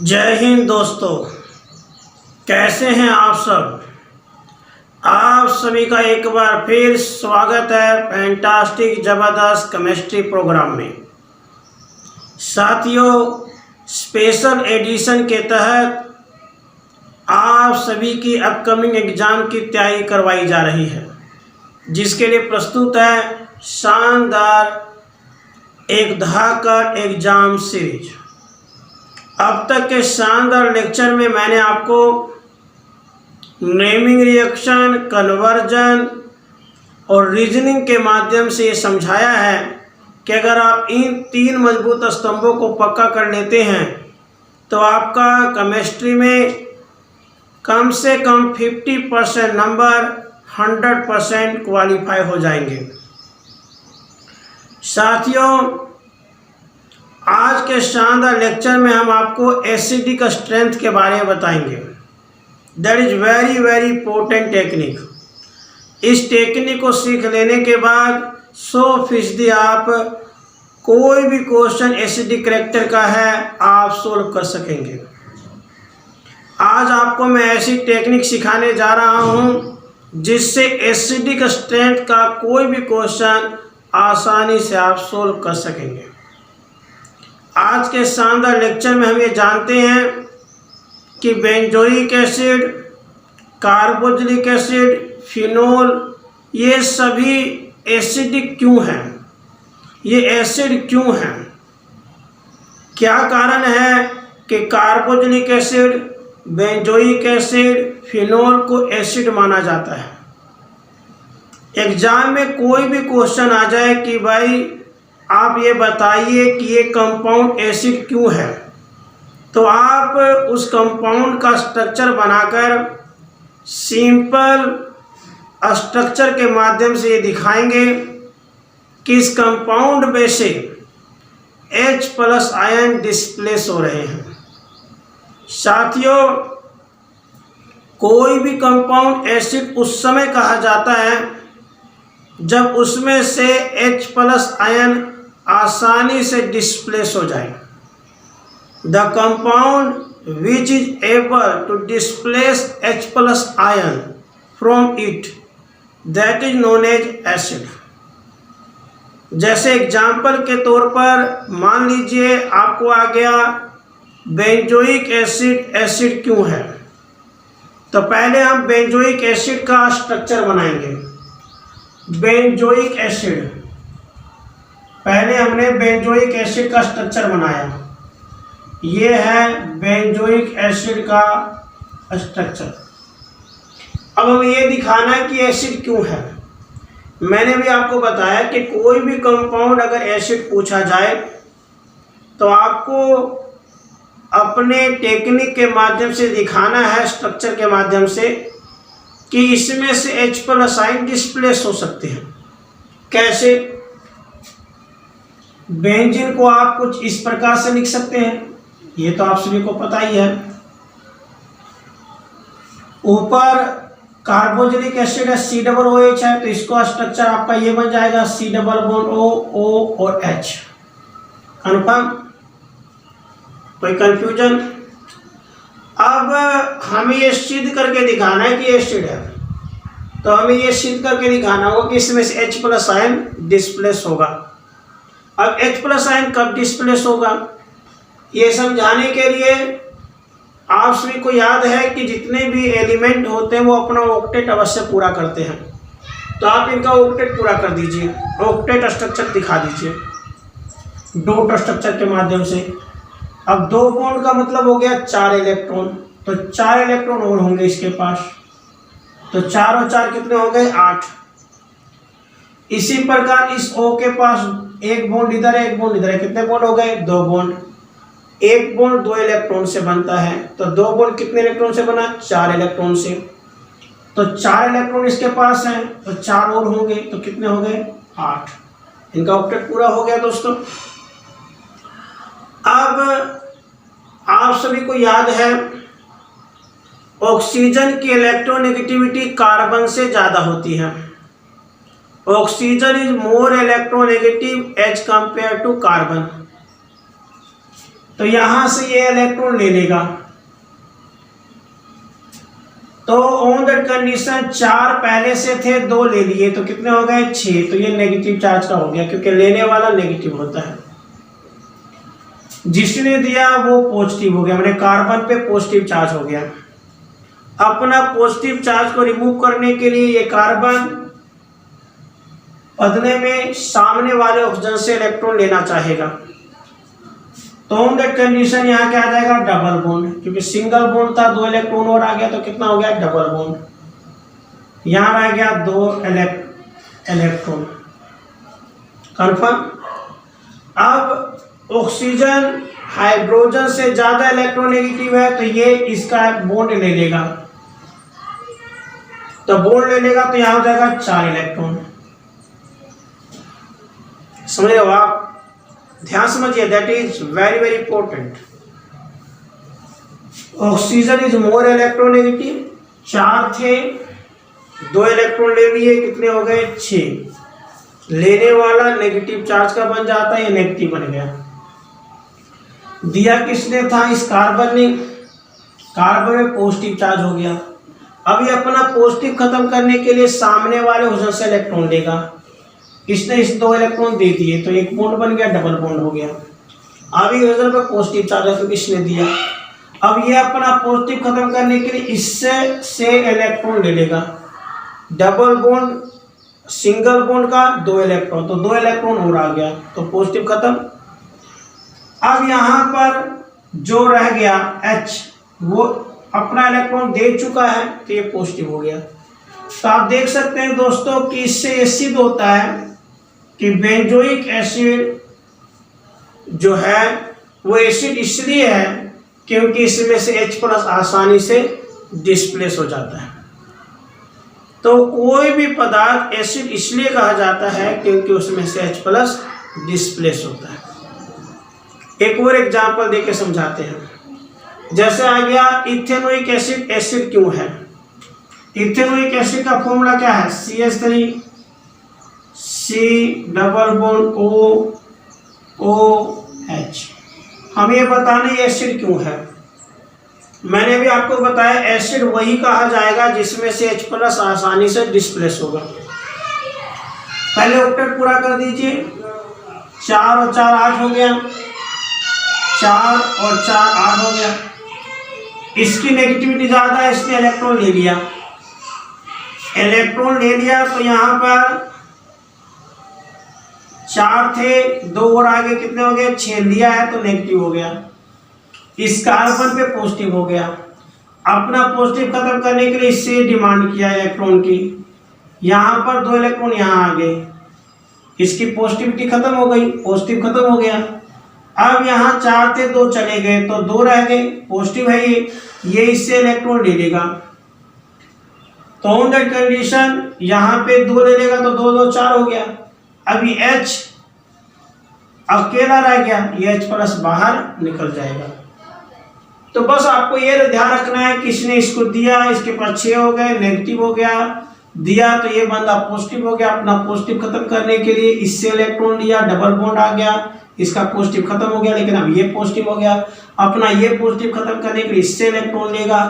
जय हिंद दोस्तों, कैसे हैं आप सब। आप सभी का एक बार फिर स्वागत है फैंटास्टिक ज़बरदस्त केमिस्ट्री प्रोग्राम में। साथियों, स्पेशल एडिशन के तहत आप सभी की अपकमिंग एग्ज़ाम की तैयारी करवाई जा रही है, जिसके लिए प्रस्तुत है शानदार एक धाकड़ एग्ज़ाम सीरीज। अब तक के शानदार लेक्चर में मैंने आपको नेमिंग रिएक्शन, कन्वर्जन और रीजनिंग के माध्यम से ये समझाया है कि अगर आप इन तीन मजबूत स्तंभों को पक्का कर लेते हैं तो आपका केमिस्ट्री में कम से कम 50% नंबर 100% क्वालिफाई हो जाएंगे। साथियों, आज के शानदार लेक्चर में हम आपको एसिडिक स्ट्रेंथ के बारे में बताएंगे। That is very very important technique. इस टेक्निक को सीख लेने के बाद 100% आप कोई भी क्वेश्चन एसिडिक कैरेक्टर का है आप सोल्व कर सकेंगे। आज आपको मैं ऐसी टेक्निक सिखाने जा रहा हूं जिससे एसिडिक स्ट्रेंथ का कोई भी क्वेश्चन आसानी से आप सोल्व कर सकेंगे। आज के शानदार लेक्चर में हम ये जानते हैं कि benzoic acid, carboxylic acid, phenol ये सभी एसिडिक क्यों हैं, ये एसिड क्यों हैं, क्या कारण है कि carboxylic acid, benzoic acid, phenol को एसिड माना जाता है। एग्जाम में कोई भी क्वेश्चन आ जाए कि भाई आप ये बताइए कि ये कंपाउंड एसिड क्यों है, तो आप उस कंपाउंड का स्ट्रक्चर बनाकर सिंपल स्ट्रक्चर के माध्यम से ये दिखाएंगे कि इस कंपाउंड में से H+ आयन डिस्प्लेस हो रहे हैं। साथियों, कोई भी कंपाउंड एसिड उस समय कहा जाता है जब उसमें से H+ आयन आसानी से डिस्प्लेस हो जाए। The compound which is able to displace H+ ion from it, that is known as acid. जैसे एग्जाम्पल के तौर पर मान लीजिए आपको आ गया बेंजोइक एसिड, एसिड क्यों है, तो पहले हम बेंजोइक एसिड का स्ट्रक्चर बनाएंगे। बेंजोइक एसिड, पहले हमने बेंजोइक एसिड का स्ट्रक्चर बनाया। ये है बेंजोइक एसिड का स्ट्रक्चर। अब हमें ये दिखाना है कि एसिड क्यों है। मैंने भी आपको बताया कि कोई भी कंपाउंड अगर एसिड पूछा जाए तो आपको अपने टेक्निक के माध्यम से दिखाना है, स्ट्रक्चर के माध्यम से, कि इसमें से H+ आयन डिस्प्लेस हो सकते हैं। कैसे? बेंजीन को आप कुछ इस प्रकार से लिख सकते हैं, ये तो आप सभी को पता ही है। ऊपर कार्बोक्सिलिक एसिड है, COOH है, तो इसका स्ट्रक्चर आपका ये बन जाएगा C+O, O और H। कन्फर्म? कोई कंफ्यूजन? अब हमें ये सिद्ध करके दिखाना है कि एसिड है, तो हमें ये सिद्ध करके दिखाना होगा कि इसमें से H+ आयन डिस्प्लेस होगा। अब H+ आयन कब डिस्प्लेस होगा, ये समझाने के लिए आप सभी को याद है कि जितने भी एलिमेंट होते हैं वो अपना ऑक्टेट अवश्य पूरा करते हैं, तो आप इनका ऑक्टेट पूरा कर दीजिए, ऑक्टेट स्ट्रक्चर दिखा दीजिए डॉट स्ट्रक्चर के माध्यम से। अब 2 बॉन्ड का मतलब हो गया 4 इलेक्ट्रॉन, तो 4 इलेक्ट्रॉन और होंगे इसके पास, तो 4 और 4 कितने हो गए? 8। इसी प्रकार इस O के पास एक बॉन्ड इधर है, एक बॉन्ड इधर है, कितने बॉन्ड हो गए? 2 बॉन्ड। एक बॉन्ड 2 इलेक्ट्रॉन से बनता है, तो 2 बॉन्ड कितने इलेक्ट्रॉन से बना? 4 इलेक्ट्रॉन से। तो 4 इलेक्ट्रॉन इसके पास हैं, तो 4 और होंगे, तो कितने हो गए? 8। इनका ऑक्टेट पूरा हो गया दोस्तों। अब आप सभी को याद है ऑक्सीजन की इलेक्ट्रोनेगेटिविटी कार्बन से ज़्यादा होती है। Oxygen is more electronegative as compare to carbon. तो यहां से ये इलेक्ट्रॉन ले लेगा। तो ऑन दैट कंडीशन 4 पहले से थे, 2 ले लिए, तो कितने हो गए 6। तो ये नेगेटिव चार्ज का हो गया क्योंकि लेने वाला नेगेटिव होता है, जिसने दिया वो पॉजिटिव हो गया, मैंने कार्बन पे पॉजिटिव चार्ज हो गया। अपना पॉजिटिव चार्ज को रिमूव करने के लिए ये कार्बन बदले में सामने वाले ऑक्सीजन से इलेक्ट्रॉन लेना चाहेगा। तो ऑन दैट कंडीशन यहाँ क्या आ जाएगा डबल बॉन्ड, क्योंकि सिंगल बॉन्ड था, 2 इलेक्ट्रॉन और आ गया तो कितना हो गया डबल बॉन्ड, यहाँ आ गया 2 इलेक्ट्रॉन। कंफर्म। अब ऑक्सीजन हाइड्रोजन से ज्यादा इलेक्ट्रोनेगेटिव है तो ये इसका बॉन्ड ले लेगा, तो बॉन्ड ले लेगा तो यहां हो जाएगा 4 इलेक्ट्रॉन। समझ रहे हो आप, ध्यान समझिए, that is very very important. Oxygen is more electronegative, 4 थे, 2 इलेक्ट्रॉन ले लिए, कितने हो गए 6। लेने वाला नेगेटिव चार्ज का बन जाता है, ये नेगेटिव बन गया। दिया किसने था, इस कार्बन ने, कार्बन में पॉजिटिव चार्ज हो गया। अब ये अपना पॉजिटिव खत्म करने के लिए सामने वाले ऑक्सीजन से इलेक्ट्रॉन लेगा, इसने इस 2 इलेक्ट्रॉन दे दिए तो एक बॉन्ड बन गया, डबल बॉन्ड हो गया। अब ये ऑक्सीजन पर पॉजिटिव चार्ज है तो किसने दिया, अब ये अपना पॉजिटिव खत्म करने के लिए इससे से इलेक्ट्रॉन ले लेगा, डबल बॉन्ड सिंगल बॉन्ड का 2 इलेक्ट्रॉन, तो 2 इलेक्ट्रॉन और आ गया तो पॉजिटिव खत्म। अब यहाँ पर जो रह गया H, वो अपना इलेक्ट्रॉन दे चुका है तो ये पॉजिटिव हो गया। तो आप देख सकते हैं दोस्तों कि इससे ये सिद्ध होता है कि बेंजोइक एसिड जो है वो एसिड इसलिए है क्योंकि इसमें से H+ आसानी से डिस्प्लेस हो जाता है। तो कोई भी पदार्थ एसिड इसलिए कहा जाता है क्योंकि उसमें से H+ डिस्प्लेस होता है। एक और एग्जांपल देके समझाते हैं। जैसे आ गया इथेनोइक एसिड, एसिड क्यों है? इथेनोइक एसिड का फॉर्मूला क्या है, CH3 C double bond OH। हम ये बताने ये एसिड क्यों है। मैंने भी आपको बताया एसिड वही कहा जाएगा जिसमें से H+ आसानी से डिस्प्लेस होगा। पहले ऑक्टेट पूरा कर दीजिए, 4 और 4 8 हो गया, 4 और 4 8 हो गया। इसकी नेगेटिविटी ज्यादा है, इसने इलेक्ट्रॉन ले लिया, इलेक्ट्रॉन ले लिया तो यहाँ पर 4 थे, 2 और आगे कितने हो गए 6 लिया है तो नेगेटिव हो गया। इस कार्बन पे पॉजिटिव हो गया। अपना पॉजिटिव खत्म करने के लिए इससे डिमांड किया इलेक्ट्रॉन की, यहाँ पर 2 इलेक्ट्रॉन यहाँ आ गए, इसकी पॉजिटिविटी खत्म हो गई, पॉजिटिव खत्म हो गया। अब यहाँ 4 थे, 2 चले गए तो 2 रह गए, पॉजिटिव है ये इससे इलेक्ट्रॉन ले लेगा। तो ऑन दैट कंडीशन यहाँ पे 2 ले लेगा तो 2 2 4 हो गया। अभी H अकेला रह गया, ये H+ बाहर निकल जाएगा। तो बस आपको ये ध्यान रखना है कि इसने इसको दिया, इसके पास 6 हो गए, नेगेटिव हो गया, दिया तो ये बंदा पॉजिटिव हो गया। अपना पॉजिटिव खत्म करने के लिए इससे इलेक्ट्रॉन लिया, डबल बॉन्ड आ गया, इसका पॉजिटिव खत्म हो गया, लेकिन अब ये पॉजिटिव हो गया। अपना ये पॉजिटिव खत्म करने के लिए इससे इलेक्ट्रॉन लेगा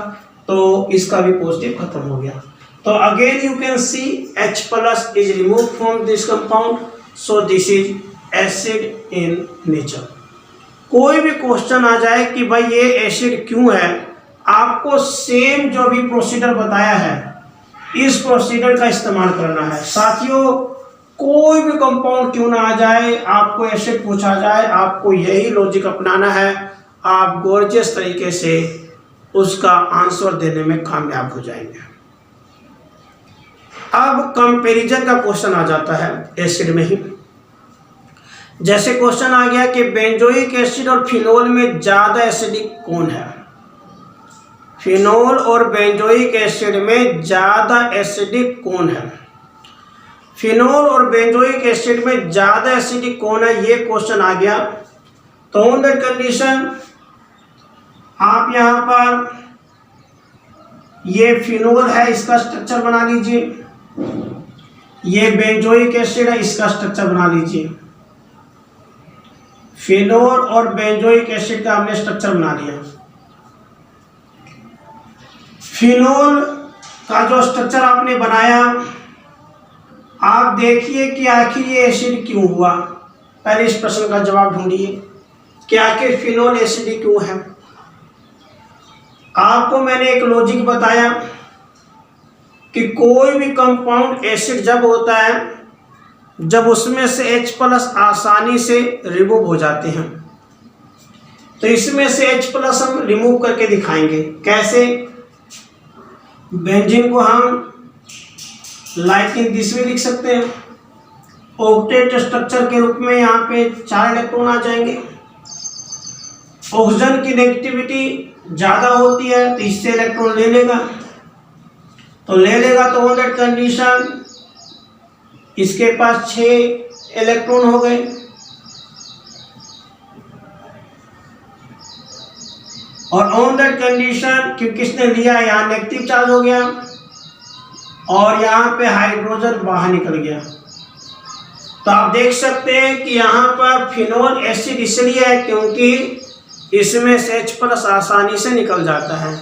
तो इसका भी पॉजिटिव खत्म हो गया। तो again you can see H+ is remove from this compound, so this is acid in nature. कोई भी क्वेश्चन आ जाए कि भाई ये एसिड क्यों है, आपको सेम जो भी प्रोसीजर बताया है इस प्रोसीजर का इस्तेमाल करना है। साथियों कोई भी कंपाउंड क्यों ना आ जाए, आपको एसिड पूछा जाए, आपको यही लॉजिक अपनाना है, आप गॉर्जियस तरीके से उसका आंसर देने में कामयाब हो जाएंगे। अब कंपैरिजन का क्वेश्चन आ जाता है एसिड में ही। जैसे क्वेश्चन आ गया कि बेंजोइक एसिड और फिनोल में ज्यादा एसिडिक कौन है। फिनोल और बेंजोइक एसिड में ज्यादा एसिडिक कौन है, फिनोल और बेंजोइक एसिड में ज्यादा एसिडिक कौन है, ये क्वेश्चन आ गया। तो ऑन दैट कंडीशन आप यहां पर ये फिनोल है, इसका स्ट्रक्चर बना लीजिए, ये बेंजोइक एसिड है, इसका स्ट्रक्चर बना लीजिए। फिनोल और बेंजोइक एसिड का हमने स्ट्रक्चर बना लिया। फिनोल का जो स्ट्रक्चर आपने बनाया, आप देखिए कि आखिर ये एसिड क्यों हुआ। पहले इस प्रश्न का जवाब ढूंढिए कि आखिर फिनोल एसिड क्यों है। आपको मैंने एक लॉजिक बताया कि कोई भी कंपाउंड एसिड जब होता है, जब उसमें से H+ आसानी से रिमूव हो जाते हैं, तो इसमें से H+ हम रिमूव करके दिखाएंगे। कैसे? बेंजीन को हम लाइक इन दिस वे लिख सकते हैं, ऑक्टेट स्ट्रक्चर के रूप में। यहाँ पे 4 इलेक्ट्रॉन आ जाएंगे। ऑक्सीजन की नेगेटिविटी ज़्यादा होती है तो इससे इलेक्ट्रॉन ले लेगा, तो ऑन दैट कंडीशन इसके पास 6 इलेक्ट्रॉन हो गए। और ऑन दैट कंडीशन क्योंकि इसने लिया, यहाँ नेगेटिव चार्ज हो गया और यहाँ पे हाइड्रोजन बाहर निकल गया। तो आप देख सकते हैं कि यहाँ पर फिनोल एसिड इसलिए है क्योंकि इसमें से H+ आसानी से निकल जाता है।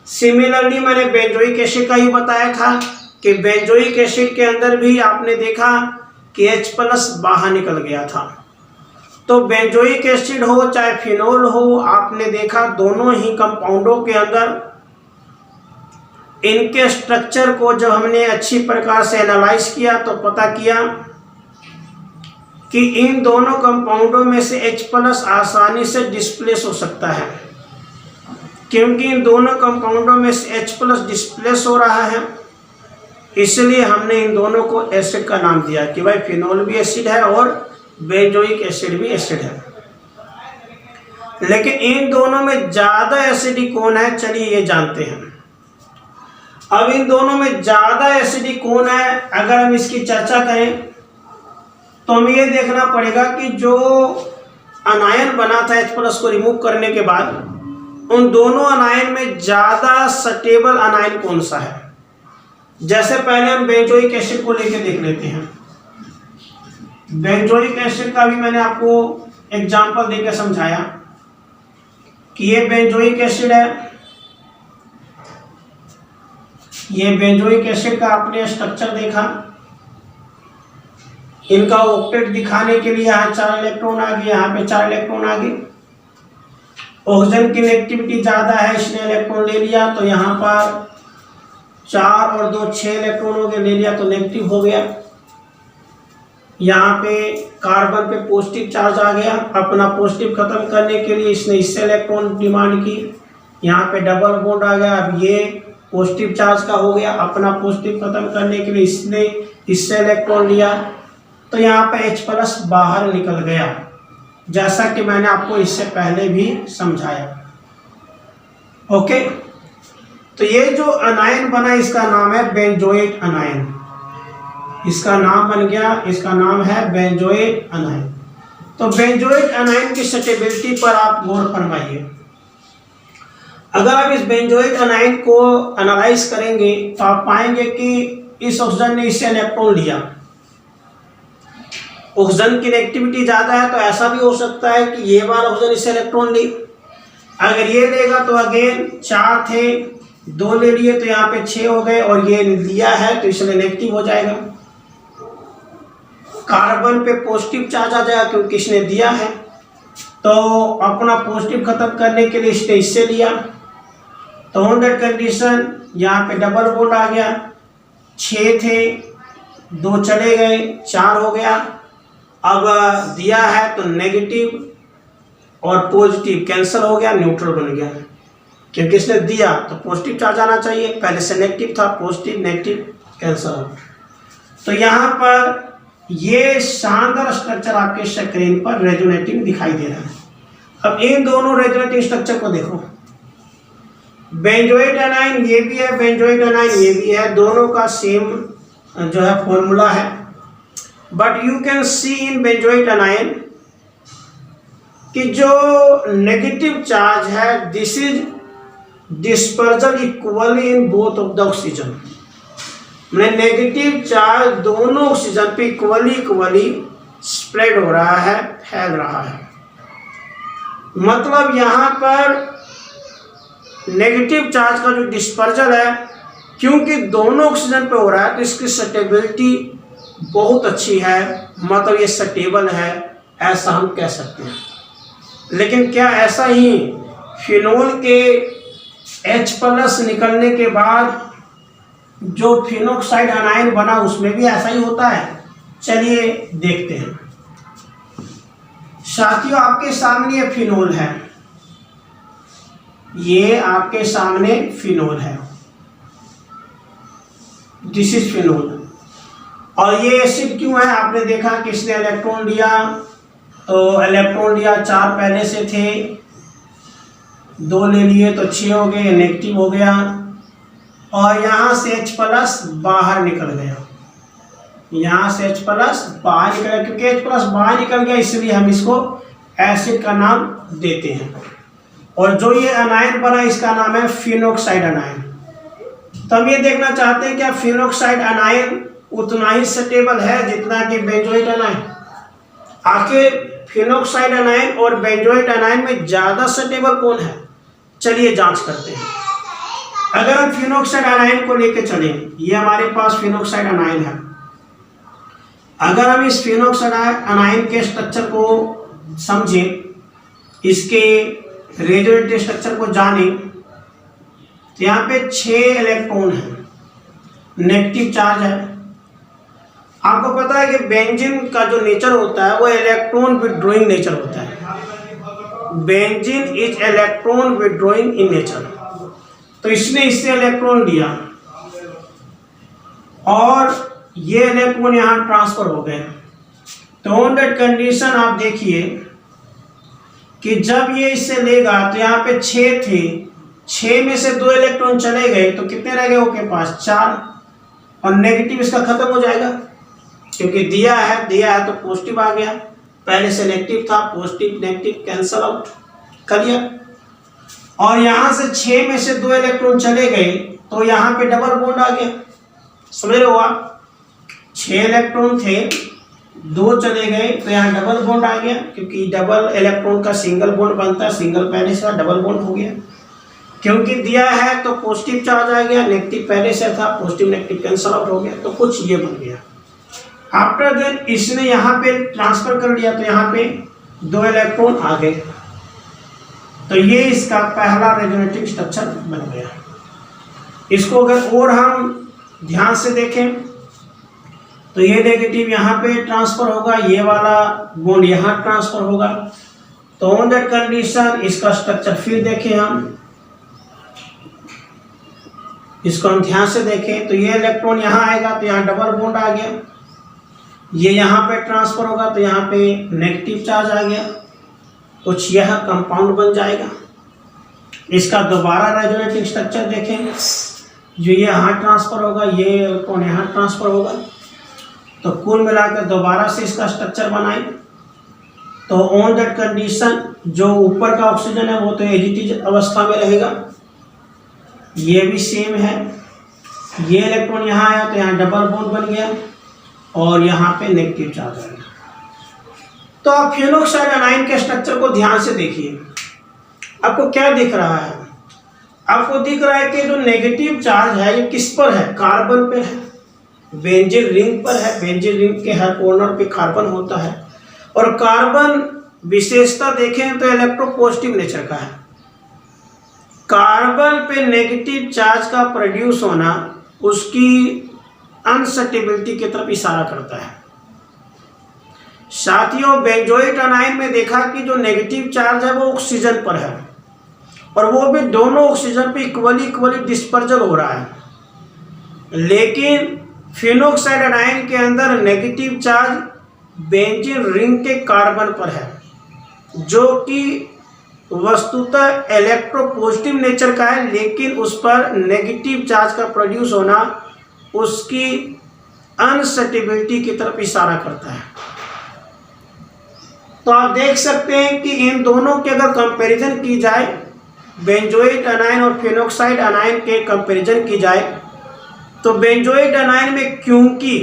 सिमिलरली मैंने बेंजोइक एसिड का ही बताया था कि बेंजोइक एसिड के अंदर भी आपने देखा कि H+ बाहर निकल गया था। तो बेंजोइक एसिड हो चाहे फिनोल हो, आपने देखा दोनों ही कंपाउंडों के अंदर इनके स्ट्रक्चर को जब हमने अच्छी प्रकार से एनालाइज किया तो पता किया कि इन दोनों कंपाउंडों में से H+ आसानी से डिस्प्लेस हो सकता है। क्योंकि इन दोनों कंपाउंडों में से H+ डिस्प्लेस हो रहा है, इसलिए हमने इन दोनों को एसिड का नाम दिया कि भाई फिनोल भी एसिड है और बेंजोइक एसिड भी एसिड है। लेकिन इन दोनों में ज़्यादा एसिडिक कौन है, चलिए ये जानते हैं। अब इन दोनों में ज़्यादा एसिडिक कौन है, अगर हम इसकी चर्चा करें तो हमें ये देखना पड़ेगा कि जो अनायन बना था H+ को रिमूव करने के बाद, उन दोनों अनायन में ज़्यादा स्टेबल अनायन कौन सा है। जैसे पहले हम बेंजोइक एसिड को लेके देख लेते हैं। बेंजोइक एसिड का भी मैंने आपको एग्जांपल देकर समझाया कि ये बेंजोइक एसिड है। ये बेंजोइक एसिड का आपने स्ट्रक्चर देखा। इनका ऑक्टेट दिखाने के लिए यहाँ 4 इलेक्ट्रॉन आ गए, यहाँ पे 4 इलेक्ट्रॉन आ गए। ऑक्सीजन की नेगेटिविटी ज़्यादा है, इसने इलेक्ट्रॉन ले लिया, तो यहाँ पर 4 और 2 6 इलेक्ट्रॉन हो गए, ले लिया तो नेगेटिव हो गया। यहाँ पे कार्बन पे पॉजिटिव चार्ज आ गया, अपना पॉजिटिव खत्म करने के लिए इसने इससे इलेक्ट्रॉन डिमांड की। यहाँ पे डबल बॉन्ड आ गया, अब ये पॉजिटिव चार्ज का हो गया, अपना पॉजिटिव खत्म करने के लिए इसने इससे इलेक्ट्रॉन लिया, तो यहाँ पे H+ बाहर निकल गया, जैसा कि मैंने आपको इससे पहले भी समझाया। ओके, तो ये जो अनायन बना इसका नाम है बेंजोइक अनायन। इसका नाम बन गया, इसका नाम है बेंजोइक अनायन। तो बेंजोइक अनायन की स्टेबिलिटी पर आप गौर फरमाइए। अगर आप इस बेंजोइक अनायन को एनालाइज करेंगे तो आप पाएंगे कि इस ऑक्सीजन ने इससे इलेक्ट्रॉन लिया। ऑक्सीजन की नेगेटिविटी ज़्यादा है, तो ऐसा भी हो सकता है कि ये वाला ऑक्सीजन इससे इलेक्ट्रॉन ली। अगर ये लेगा तो अगेन 4 थे, 2 ले लिए तो यहाँ पे 6 हो गए, और ये लिया है तो इसलिए नेगेटिव हो जाएगा। कार्बन पे पॉजिटिव चार्ज आ जाएगा क्योंकि इसने दिया है, तो अपना पॉजिटिव खत्म करने के लिए इसने इससे लिया, तो ऑन दैट कंडीशन यहाँ पे डबल बॉन्ड आ गया। 6 थे, 2 चले गए, 4 हो गया। अब दिया है तो नेगेटिव और पॉजिटिव कैंसिल हो गया, न्यूट्रल बन गया। क्योंकि इसने दिया तो पॉजिटिव चार्ज आना चाहिए, पहले से नेगेटिव था, पॉजिटिव नेगेटिव कैंसिल हो। तो यहाँ पर ये शानदार स्ट्रक्चर आपके स्क्रीन पर रेजोनेटिंग दिखाई दे रहा है। अब इन दोनों रेजोनेटिंग स्ट्रक्चर को देखो। बेंजोइक एनायन ये भी है, बेंजोइक एनायन ये भी है, दोनों का सेम जो है फॉर्मूला है। But you can see in benzoic anion कि जो नेगेटिव चार्ज है, this is dispersal equally in both of the oxygen. मैंने नेगेटिव चार्ज दोनों ऑक्सीजन पे इक्वली स्प्रेड हो रहा है, फैल रहा है। मतलब यहाँ पर नेगेटिव चार्ज का जो डिस्पर्जल है, क्योंकि दोनों ऑक्सीजन पे हो रहा है तो इसकी स्टेबिलिटी बहुत अच्छी है, मतलब ये स्टेबल है, ऐसा हम कह सकते हैं। लेकिन क्या ऐसा ही फिनोल के H+ निकलने के बाद जो फिनोक्साइड अनायन बना उसमें भी ऐसा ही होता है? चलिए देखते हैं। साथियों, आपके सामने ये फिनोल है, ये आपके सामने फिनोल है, दिस इज फिनोल। और ये एसिड क्यों है? आपने देखा कि इसने इलेक्ट्रॉन लिया, तो इलेक्ट्रॉन लिया 4 पहले से थे, 2 ले लिए तो 6 हो गए, नेगेटिव हो गया, और यहाँ से H+ बाहर निकल गया, यहाँ से H+ बाहर निकल गया। क्योंकि H+ बाहर निकल गया इसलिए हम इसको एसिड का नाम देते हैं। और जो ये अनायन बना इसका नाम है फिनोक्साइड अनायन। तो हम ये देखना चाहते हैं क्या फिनोक्साइड अनायन उतना ही स्टेबल है जितना कि बेंजोइट अनायन? आखिर फिनोक्साइड अनायन और बेंजोइट अनायन में ज़्यादा स्टेबल कौन है? चलिए जांच करते हैं। अगर हम फिनोक्साइड अनायन को लेकर चलें, ये हमारे पास फिनोक्साइड अनायन है। अगर हम इस फिनोक्साइड अनायन के स्ट्रक्चर को समझें, इसके रेडियोएक्टिव स्ट्रक्चर को जानें, तो यहाँ पे 6 इलेक्ट्रॉन हैं, नेगेटिव चार्ज है। आपको पता है कि बेंजीन का जो नेचर होता है वो इलेक्ट्रॉन विड्रॉइंग नेचर होता है। Benzene is electron withdrawing in nature. तो इसने इससे इलेक्ट्रॉन लिया और ये इलेक्ट्रॉन यहाँ ट्रांसफर हो गए। तो ऑन दैट कंडीशन आप देखिए कि जब ये इससे लेगा तो यहाँ पे 6 थे, 6 में से 2 इलेक्ट्रॉन चले गए, तो कितने रह गए उसके पास? 4। और नेगेटिव इसका खत्म हो जाएगा, क्योंकि दिया है तो पॉजिटिव आ गया, पहले से नेगेटिव था, पॉजिटिव नेगेटिव कैंसल आउट कर लिया। और यहाँ से 6 में से 2 इलेक्ट्रॉन चले गए तो यहाँ पे डबल बॉन्ड आ गया। समझ रहे हो आप? 6 इलेक्ट्रॉन थे, 2 चले गए तो यहाँ डबल बॉन्ड आ गया, क्योंकि डबल इलेक्ट्रॉन का सिंगल बॉन्ड बनता है, सिंगल पहले से डबल बॉन्ड हो गया। क्योंकि दिया है तो पॉजिटिव चार्ज आ गया, नेगेटिव पहले से था, पॉजिटिव नेगेटिव कैंसल आउट हो गया, तो कुछ ये बन गया। आफ्टर देन इसने यहाँ पे ट्रांसफर कर लिया तो यहाँ पे 2 इलेक्ट्रॉन आ गए, तो ये इसका पहला रेजोनेटिव स्ट्रक्चर बन गया। इसको अगर और हम ध्यान से देखें तो ये नेगेटिव यहाँ पे ट्रांसफर होगा, ये वाला बॉन्ड यहाँ ट्रांसफर होगा। तो ऑन दैट कंडीशन इसका स्ट्रक्चर फिर देखें, हम इसको हम ध्यान से देखें तो ये इलेक्ट्रॉन यहाँ आएगा तो यहाँ डबल बॉन्ड आ गया, ये यहाँ पे ट्रांसफर होगा तो यहाँ पे नेगेटिव चार्ज आ गया, कुछ यह कंपाउंड बन जाएगा। इसका दोबारा रेजोनेटिव स्ट्रक्चर देखें, जो ये यहाँ ट्रांसफर होगा, ये इलेक्ट्रॉन यहाँ ट्रांसफर होगा, तो कुल मिलाकर दोबारा से इसका स्ट्रक्चर बनाए। तो ऑन दैट कंडीशन जो ऊपर का ऑक्सीजन है वो तो एजिटिव अवस्था में रहेगा, ये भी सेम है, ये इलेक्ट्रॉन यहाँ आया तो यहाँ डबल बॉन्ड बन गया और यहाँ पे नेगेटिव चार्ज आ गया। तो आप फिनोक्साइड अनायन के स्ट्रक्चर को ध्यान से देखिए, आपको क्या दिख रहा है? आपको दिख रहा है कि जो नेगेटिव चार्ज है ये किस पर है? कार्बन पे है, बेंजीन रिंग पर है। बेंजीन रिंग के हर कॉर्नर पे कार्बन होता है, और कार्बन विशेषता देखें तो इलेक्ट्रोपॉजिटिव नेचर का है। कार्बन पे नेगेटिव चार्ज का प्रोड्यूस होना उसकी अनस्टेबिलिटी की तरफ इशारा करता है। साथियों, बेंजोइट अनायन में देखा कि जो नेगेटिव चार्ज है वो ऑक्सीजन पर है, और वो भी दोनों ऑक्सीजन पे इक्वली डिस्पर्जल हो रहा है। लेकिन फिनोक्साइड अनायन के अंदर नेगेटिव चार्ज बेंजीन रिंग के कार्बन पर है, जो कि वस्तुतः इलेक्ट्रोपॉजिटिव नेचर का है, लेकिन उस पर नेगेटिव चार्ज का प्रोड्यूस होना उसकी अनस्टेबिलिटी की तरफ इशारा करता है। तो आप देख सकते हैं कि इन दोनों के अगर कंपैरिजन की जाए, बेंजोइट अनायन और फिनोक्साइड अनायन के कंपैरिजन की जाए, तो बेंजोइट अनायन में क्योंकि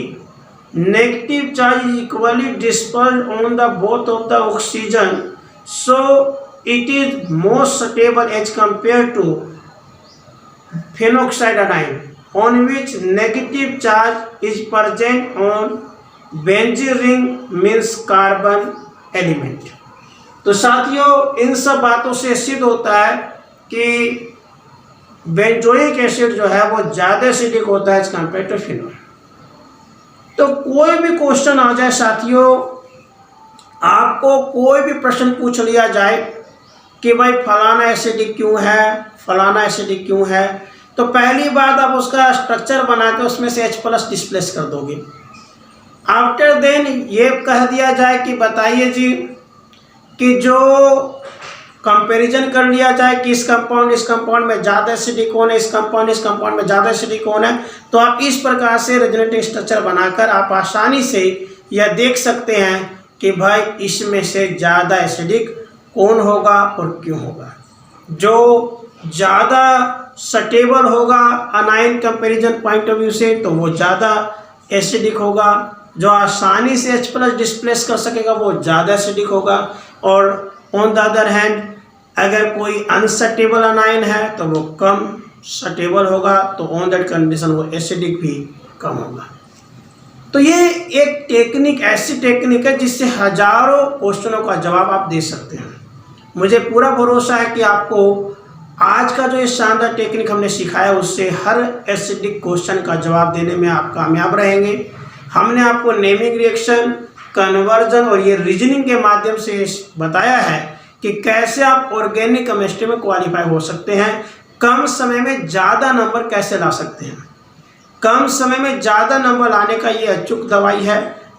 negative charge is equally dispersed on the both of the oxygen, so it is more stable as compared to phenoxide anion on which negative charge is present on benzene ring means carbon element। तो साथियों इन सब बातों से सिद्ध होता है कि benzoic acid जो है वो ज़्यादा एसिडिक होता है एज कम्पेयर टू फिनोल। तो कोई भी क्वेश्चन आ जाए साथियों, आपको कोई भी प्रश्न पूछ लिया जाए कि भाई फलाना एसिडिक क्यों है, फलाना एसिडिक क्यों है, तो पहली बात आप उसका स्ट्रक्चर बना के उसमें से H+ डिस्प्लेस कर दोगे। आफ्टर देन ये कह दिया जाए कि बताइए जी कि जो कंपैरिजन कर लिया जाए कि इस कंपाउंड में ज़्यादा एसिडिक कौन है, इस कंपाउंड में ज़्यादा एसिडिक कौन है, तो आप इस प्रकार से रेजोनेटिव स्ट्रक्चर बनाकर आप आसानी से यह देख सकते हैं कि भाई इसमें से ज़्यादा एसिडिक कौन होगा और क्यों होगा। जो ज़्यादा स्टेबल होगा अनायन कंपैरिजन पॉइंट ऑफ व्यू से तो वो ज़्यादा एसिडिक होगा, जो आसानी से H+ डिस्प्लेस कर सकेगा वो ज़्यादा एसिडिक होगा, और ऑन द अदर हैंड अगर कोई अनस्टेबल अनायन है तो वो कम स्टेबल होगा, तो ऑन दैट कंडीशन वो एसिडिक भी कम होगा। तो ये एक टेक्निक, ऐसी टेक्निक है जिससे हजारों क्वेश्चनों का जवाब आप दे सकते हैं। मुझे पूरा भरोसा है कि आपको आज का जो ये शानदार टेक्निक हमने सिखाया उससे हर एसिडिक क्वेश्चन का जवाब देने में आप कामयाब रहेंगे। हमने आपको नेमिंग रिएक्शन, कन्वर्जन और ये रीजनिंग के माध्यम से बताया है कि कैसे आप ऑर्गेनिक केमिस्ट्री में क्वालिफाई हो सकते हैं, कम समय में ज़्यादा नंबर कैसे ला सकते हैं। कम समय में ज़्यादा नंबर लाने का ये अचूक दवाई है।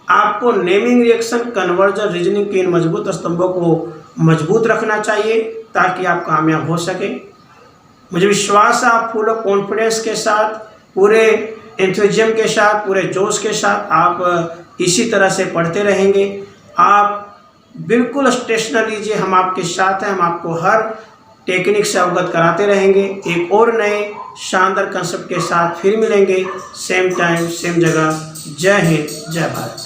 आपको नेमिंग रिएक्शन, कन्वर्जन, रीजनिंग के इन मजबूत स्तंभों को मजबूत रखना चाहिए ताकि आप कामयाब हो सके। मुझे विश्वास है आप फुल ऑफ कॉन्फिडेंस के साथ, पूरे एंथुजियम के साथ, पूरे जोश के साथ आप इसी तरह से पढ़ते रहेंगे। आप बिल्कुल टेंशन लीजिए, हम आपके साथ हैं, हम आपको हर टेक्निक से अवगत कराते रहेंगे। एक और नए शानदार कंसेप्ट के साथ फिर मिलेंगे, सेम टाइम सेम जगह। जय हिंद, जय भारत।